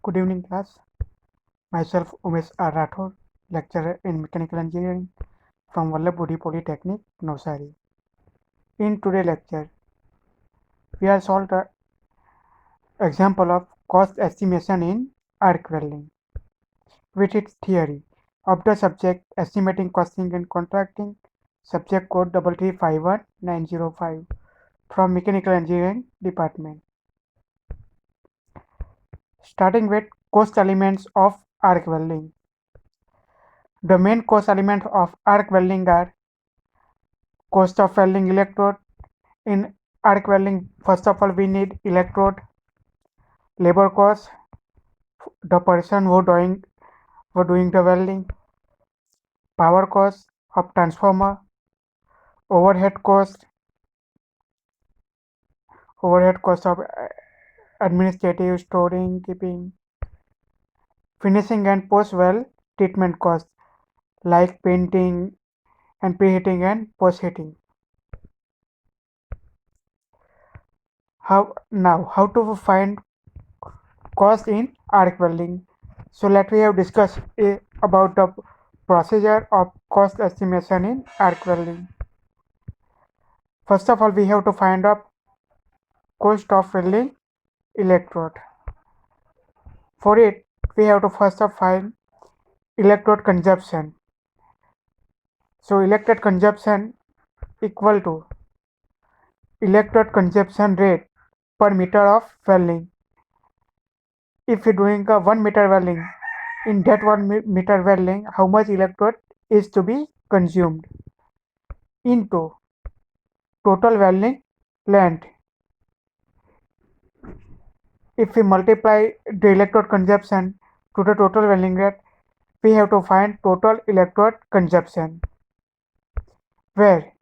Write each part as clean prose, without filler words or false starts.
Good evening, class. Myself, Umesh R. Rathod, lecturer in mechanical engineering from Vallabhbudi Polytechnic, Navsari. In today's lecture, we are solved an example of cost estimation in arc welding with its theory of the subject estimating costing and contracting, subject code 3351905 from mechanical engineering department. Starting with cost elements of arc welding. The main cost elements of arc welding are cost of welding electrode. In arc welding, first of all, we need electrode, labor cost, the person who doing the welding, power cost of transformer, overhead cost, of administrative, storing, keeping, finishing and post weld treatment cost like painting and preheating and post heating. How to find cost in arc welding? So let we have discussed about the procedure of cost estimation in arc welding. First of all, we have to find out cost of welding electrode. For it, we have to first of find electrode consumption. So electrode consumption equal to electrode consumption rate per meter of welding. If you're doing a 1 meter welding, in that 1 meter welding, how much electrode is to be consumed into total welding length. If we multiply the electrode consumption to the total welding rate, we have to find total electrode consumption, where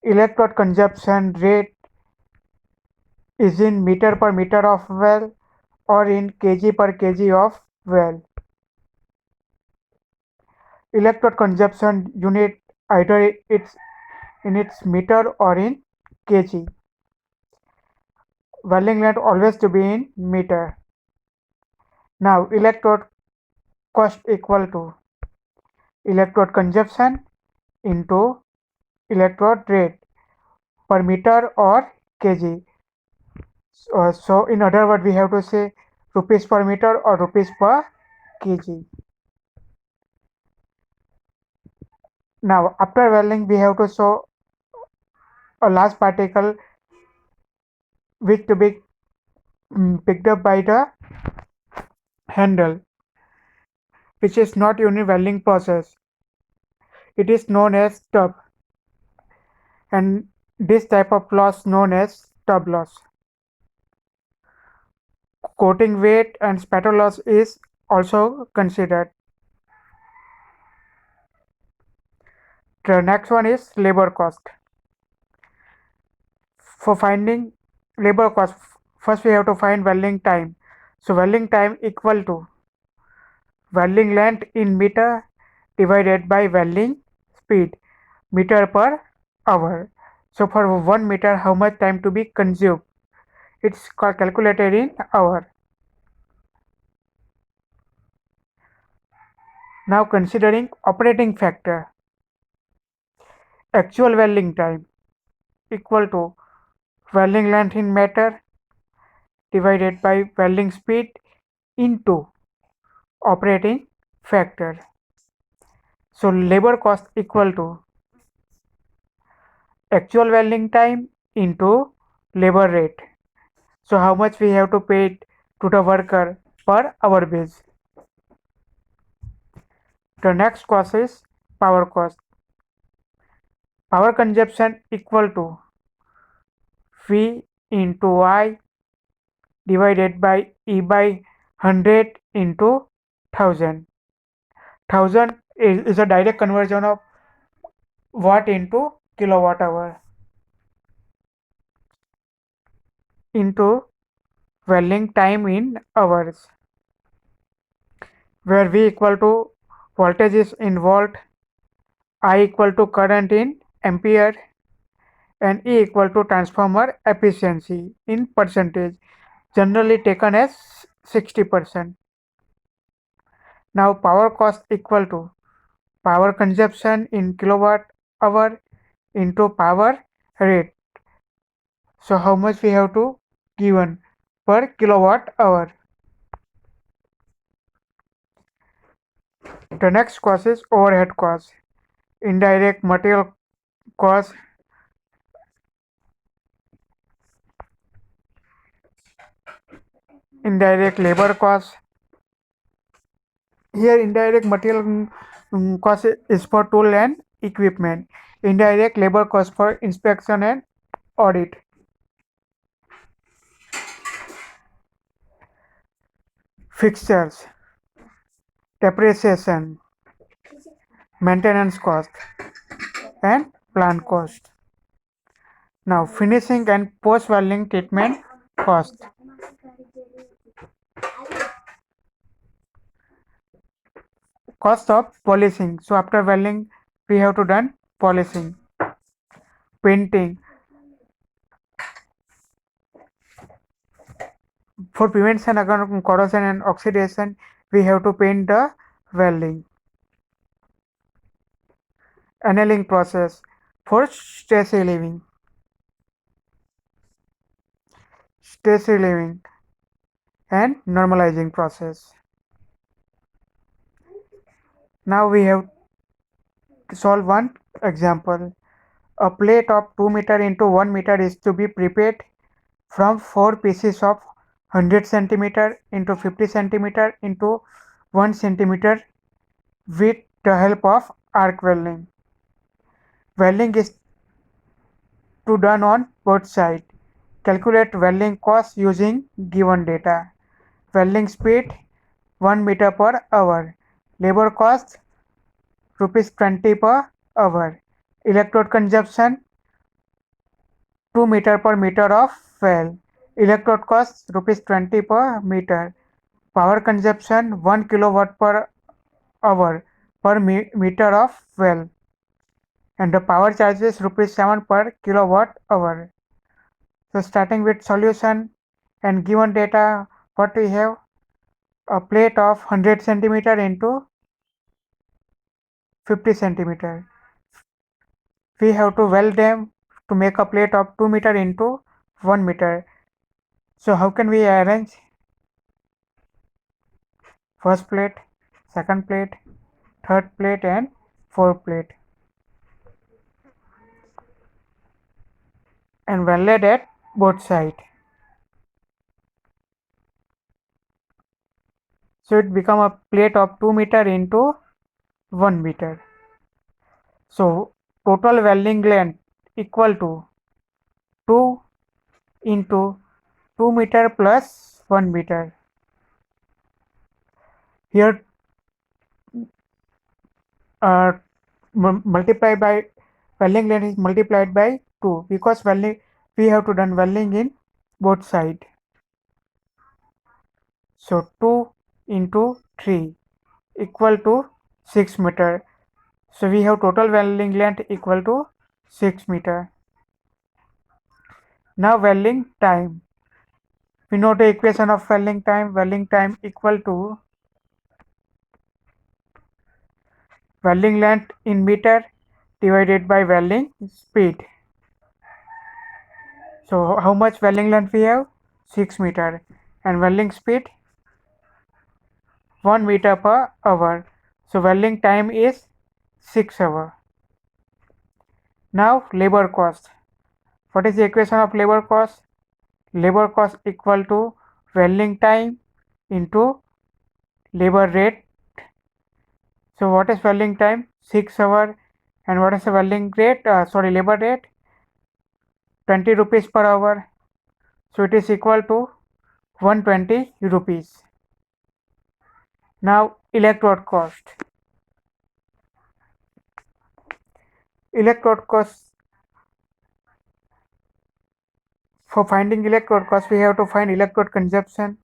electrode consumption rate is in meter per meter of weld or in kg per kg of weld. Electrode consumption unit either it's in its meter or in kg. Welding length always to be in meter. Now electrode cost equal to electrode consumption into electrode rate per meter or kg. So in other words, we have to say rupees per meter or rupees per kg. Now after welding, we have to show a large particle which to be picked up by the handle, which is not in welding process. It is known as stub, and this type of loss known as stub loss. Coating weight and spatter loss is also considered. The next one is labor cost. For finding labor cost, first we have to find welding time. So welding time equal to welding length in meter divided by welding speed, meter per hour. So for 1 meter, how much time to be consumed? It's calculated in hour. Now considering operating factor, actual welding time equal to welding length in meter divided by welding speed into operating factor. So labor cost equal to actual welding time into labor rate. So how much we have to pay to the worker per hour base. The next cost is power cost. Power consumption equal to V into I divided by E by 100 into 1000. 1000 is a direct conversion of watt into kilowatt hour into welding time in hours, where V equal to voltage is in volt, I equal to current in ampere, and E equal to transformer efficiency in percentage, generally taken as 60%. Now power cost equal to power consumption in kilowatt hour into power rate. So how much we have to given per kilowatt hour. The next cost is overhead cost, indirect material cost, indirect labor cost. Here indirect material cost is for tool and equipment. Indirect labor cost for inspection and audit. Fixtures, depreciation, maintenance cost and plant cost. Now finishing and post welding treatment cost. Cost of polishing. So after welding we have to done polishing. Painting. For prevention against corrosion and oxidation we have to paint the welding. Annealing process for stress relieving. Stress relieving and normalizing process. Now we have to solve one example. A plate of 2 meter into 1 meter is to be prepared from 4 pieces of 100 centimeter into 50 centimeter into 1 centimeter with the help of arc welding. Welding is to done on both sides. Calculate welding cost using given data. Welding speed 1 meter per hour. Labor cost rupees 20 per hour. Electrode consumption 2 meter per meter of weld. Electrode cost rupees 20 per meter. Power consumption 1 kilowatt per hour per meter of weld. And the power charges rupees 7 per kilowatt hour. So starting with solution and given data, what we have, a plate of 100 centimeter into 50 centimeter. We have to weld them to make a plate of 2 meter into 1 meter. So how can we arrange first plate, second plate, third plate and fourth plate, and welded at both sides. So it become a plate of 2 meter into 1 meter. So total welding length equal to 2 into 2 meter plus 1 meter. Here multiply by welding length is multiplied by 2 because welding we have to done welding in both side. So 2 into 3 equal to 6 meter. So we have total welding length equal to 6 meter. Now welding time. We know the equation of welding time. Welding time equal to welding length in meter divided by welding speed. So how much welding length we have? 6 meter, and welding speed 1 meter per hour. So welding time is 6 hours. Now labor cost. What is the equation of labor cost? Labor cost equal to welding time into labor rate. So what is welding time? 6 hours. And what is the welding rate? Labor rate 20 rupees per hour. So it is equal to 120 rupees. Now electrode cost. Electrode cost. For finding electrode cost, we have to find electrode consumption.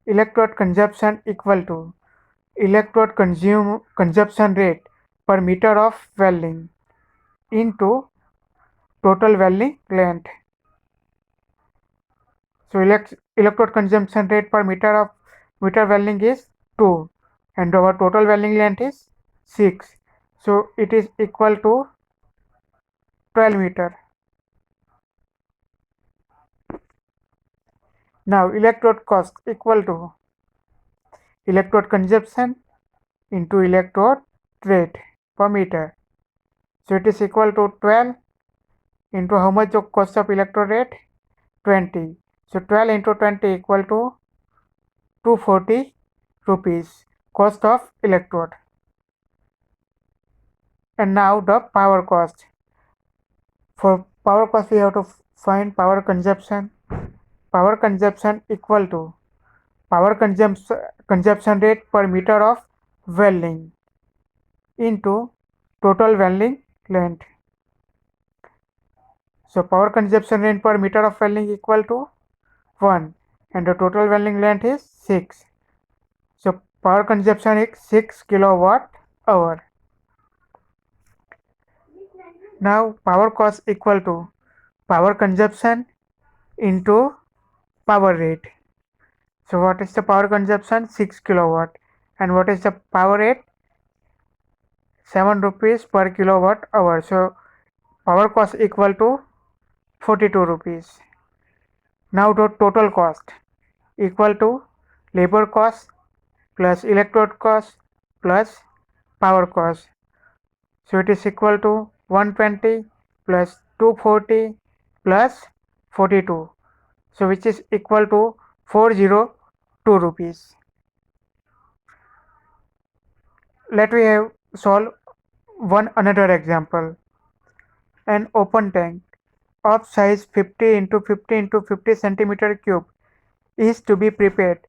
Electrode consumption equal to electrode consumption rate per meter of welding into total welding length. So electrode consumption rate per meter welding is 2 and our total welding length is 6. So it is equal to 12 meter. Now electrode cost equal to electrode consumption into electrode rate per meter. So it is equal to 12 into how much of cost of electrode rate? 20. So 12 into 20 equal to 240 rupees cost of electrode. And now the power cost. For power cost we have to find power consumption. Power consumption equal to power consumption rate per meter of welding into total welding length. So power consumption rate per meter of welding equal to 1 and the total welding length is 6. So power consumption is 6 kilowatt hour. Now power cost equal to power consumption into power rate. So what is the power consumption? 6 kilowatt. And what is the power rate? 7 rupees per kilowatt hour. So power cost equal to 42 rupees. Now the total cost equal to labor cost plus electrode cost plus power cost. So it is equal to 120 plus 240 plus 42. So which is equal to 402 rupees. Let me have solve one another example. An open tank of size 50 into 50 into 50 centimeter cube is to be prepared,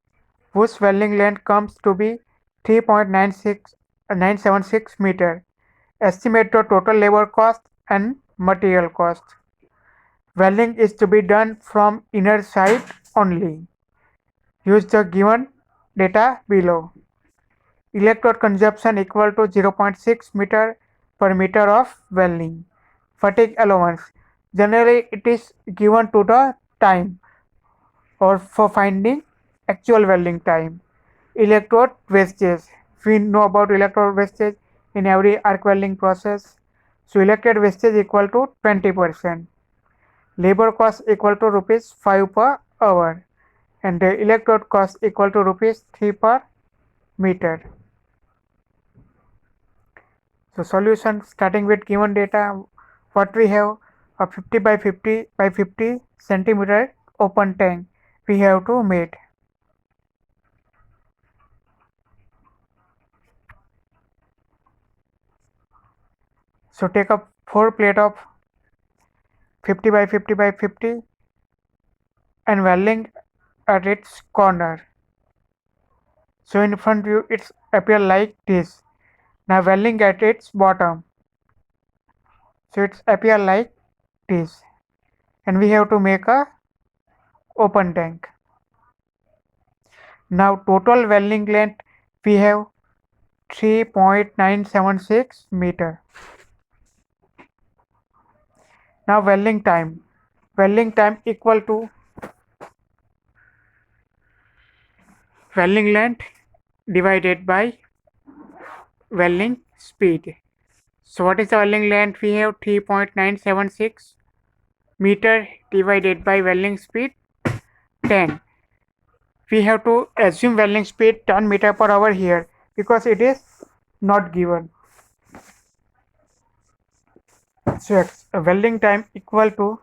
whose welding length comes to be 3.976 meter. Estimate the total labor cost and material cost. Welding is to be done from inner side only. Use the given data below. Electrode consumption equal to 0.6 meter per meter of welding. Fatigue allowance. Generally it is given to the time or for finding actual welding time. Electrode wastage. We know about electrode wastage in every arc welding process. So electrode wastage equal to 20%. Labor cost equal to rupees 5 per hour and the electrode cost equal to rupees 3 per meter. So solution starting with given data, what we have a 50 by 50 by 50 centimeter open tank we have to make. So take up 4 plate of 50 by 50 by 50 and welding at its corner. So in front view it's appear like this. Now welding at its bottom. So it's appear like this. And we have to make a open tank. Now total welding length we have 3.976 meter. Now welding time equal to welding length divided by welding speed. So what is the welding length? We have 3.976 meter divided by welding speed 10. We have to assume welding speed 10 meter per hour here because it is not given. So welding time equal to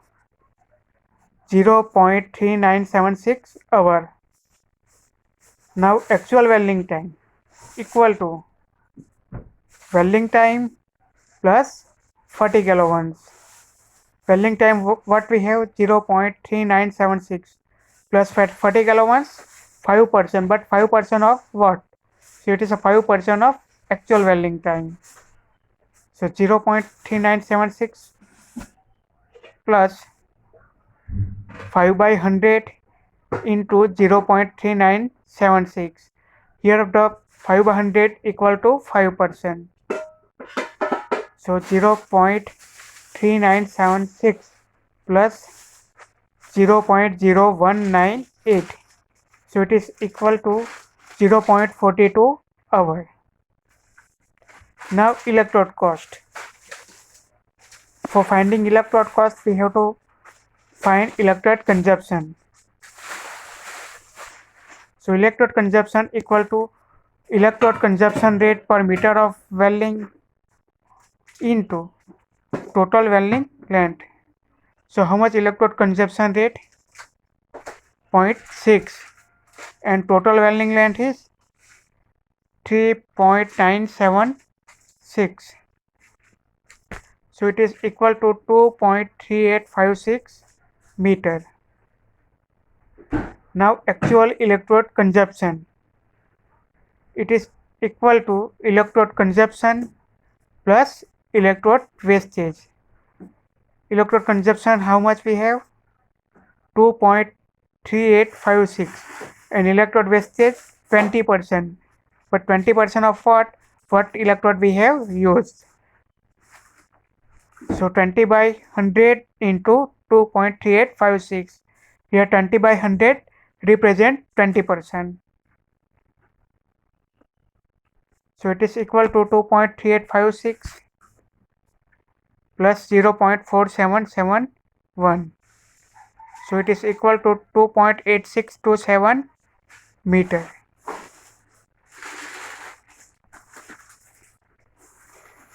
0.3976 hour. Now actual welding time equal to welding time plus fatigue allowance. Welding time what we have 0.3976 plus fatigue allowance 5%, but 5% of what? So it is a 5% of actual welding time. So 0.3976 plus 5 by 100 into 0.3976. Here the 5 by 100 equal to 5%. So 0.3976 plus 0.0198. So it is equal to 0.42 hour. Now electrode cost. For finding electrode cost, we have to find electrode consumption. So electrode consumption equal to electrode consumption rate per meter of welding into total welding length. So how much electrode consumption rate? 0.6, and total welding length is 3.976. So it is equal to 2.3856 meter. Now actual electrode consumption. It is equal to electrode consumption plus electrode wastage. Electrode consumption, how much we have? 2.3856, and electrode wastage 20%. But 20% of what? What electrode we have used. So 20 by 100 into 2.3856. Here 20 by 100 represent 20%. So it is equal to 2.3856 plus 0.4771. So it is equal to 2.8627 meter.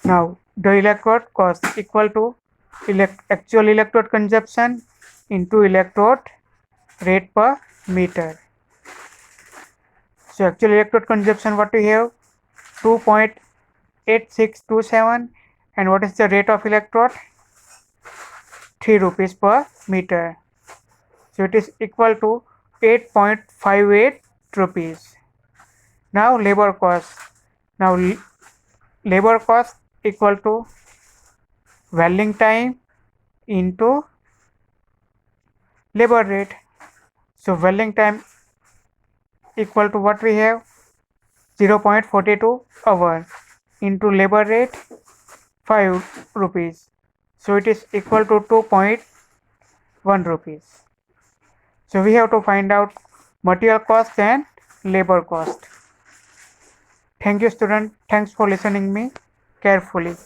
Now the electrode cost equal to actual electrode consumption into electrode rate per meter. So actual electrode consumption, what we have? 2.8627, and what is the rate of electrode? 3 rupees per meter. So it is equal to 8.58 rupees. Now labor cost. Now labor cost equal to welding time into labor rate. So welding time equal to what we have? 0.42 hour into labor rate 5 rupees. So it is equal to 2.1 rupees. So we have to find out material cost and labor cost. Thank you, student. Thanks for listening me carefully.